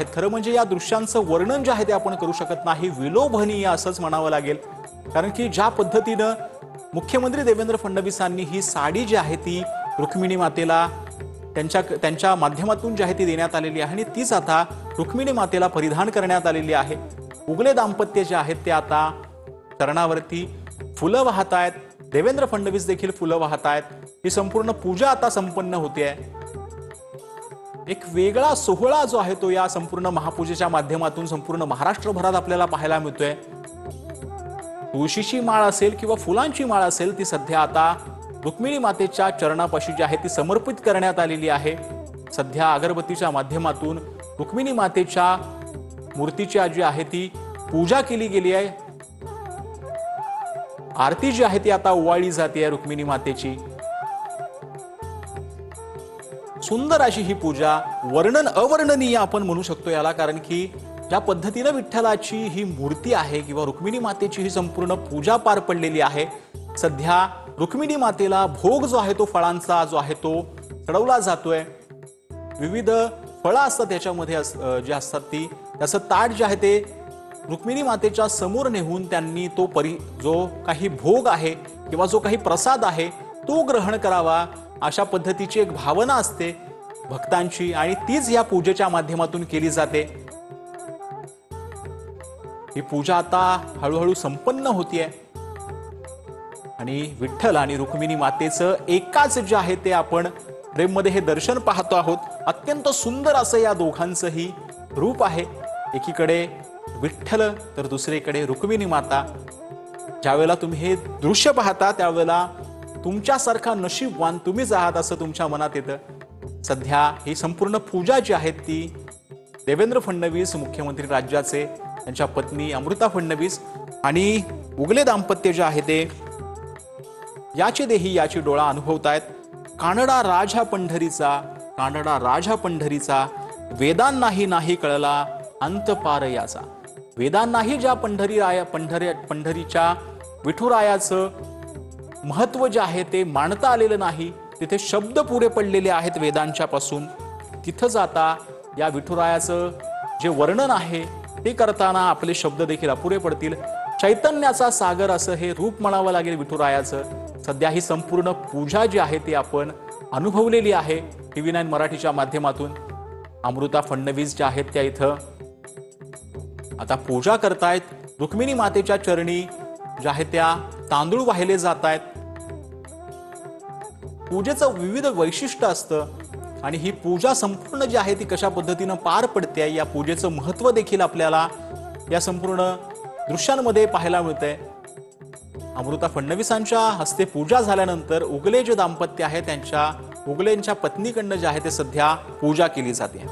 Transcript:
आहेत. खरं म्हणजे या दृश्यांचं वर्णन जे आहे ते आपण करू शकत नाही, विलोभनीय असंच म्हणावं लागेल. कारण की ज्या पद्धतीनं मुख्यमंत्री देवेंद्र फडणवीसांनी ही साडी जी आहे ती रुक्मिणी मातेला त्यांच्या माध्यमातून जी आहे ती देण्यात आलेली आहे आणि तीच आता रुक्मिणी मातेला परिधान करण्यात आलेली आहे. उगले दाम्पत्य जे आहेत ते आता चरणावरती फुलं वाहत आहेत. देवेंद्र फडणवीस देखील फुलं वाहत आहेत. ही संपूर्ण पूजा आता संपन्न होते. एक वेगळा सोहळा जो आहे तो या संपूर्ण महापूजेच्या माध्यमातून संपूर्ण महाराष्ट्रभरात आपल्याला पाहायला मिळतोय. तुळशीची माळ असेल किंवा फुलांची माळ असेल ती सध्या आता रुक्मिणी मातेच्या चरणापाशी जी आहे ती समर्पित करण्यात आलेली आहे. सध्या अगरबत्तीच्या माध्यमातून रुक्मिणी मातेच्या मूर्तीची जी आहे ती पूजा केली गेली आहे. आरती जी आहे ती आता ओवाळली जाते रुक्मिणी मातेची. सुंदर अशी ही पूजा, वर्णन अवर्णनीय आपण म्हणू शकतो याला. कारण की ज्या पद्धतीने विठ्ठलाची ही मूर्ती आहे किंवा रुक्मिणी मातेची ही संपूर्ण पूजा पार पडलेली आहे. सध्या रुक्मिणी मातेला भोग जो आहे तो फळांचा जो आहे तो चढवला जातोय. विविध फळं असतात त्याच्यामध्ये जे असतात ती त्याचं ताट जे आहे ते रुक्मिणी मातेच्या समोर नेऊन त्यांनी तो जो काही भोग आहे किंवा जो काही प्रसाद आहे तो ग्रहण करावा अशा पद्धतीची एक भावना असते भक्तांची आणि तीच या पूजेच्या माध्यमातून केली जाते. ही पूजा आता हळूहळू संपन्न होतीये आणि विठ्ठल आणि रुक्मिणी मातेचं एकाच जे आहे ते आपण प्रेममध्ये हे दर्शन पाहतो आहोत. अत्यंत सुंदर असं या दोघांचंही रूप आहे. एकीकडे विठ्ठल तर दुसरीकडे रुक्मिणी माता. ज्यावेळेला तुम्ही हे दृश्य पाहता त्यावेळेला तुमच्यासारखा नशीबवान तुम्हीच आहात असं तुमच्या मनात येतं. सध्या ही संपूर्ण पूजा जी आहे ती देवेंद्र फडणवीस मुख्यमंत्री राज्याचे, त्यांच्या पत्नी अमृता फडणवीस आणि उगले दाम्पत्य जे आहे ते याची देही याची डोळा अनुभवतायत. कानडा राजा पंढरीचा वेदांनाही नाही कळला अंत पार याचा. वेदांनाही ज्या पंढरीच्या विठुरायाचं महत्व जे आहे ते मांडता आलेलं नाही, तिथे शब्द पुरे पडलेले आहेत वेदांच्या पासून. तिथं जाता या विठुरायाचं जे वर्णन आहे ते करताना आपले शब्द देखील अपुरे पडतील. चैतन्याचा सागर असं हे रूप म्हणावं लागेल विठुरायाचं. सध्या ही संपूर्ण पूजा जी आहे ती आपण अनुभवलेली आहे TV9 मराठीच्या माध्यमातून. अमृता फडणवीस ज्या आहेत त्या इथं आता पूजा करतायत. रुक्मिणी मातेच्या चरणी ज्या आहेत त्या तांदूळ वाहिले जात आहेत. पूजेचं विविध वैशिष्ट्य असतं आणि ही पूजा संपूर्ण जी आहे ती कशा पद्धतीनं पार पडते या पूजेचं महत्व देखील आपल्याला या संपूर्ण दृश्यांमध्ये पाहायला मिळतंय. अमृता फडणवीसांच्या हस्ते पूजा झाल्यानंतर उगले जे दाम्पत्य आहे त्यांच्या उगलेंच्या पत्नीकडनं जे आहे ते सध्या पूजा केली जाते.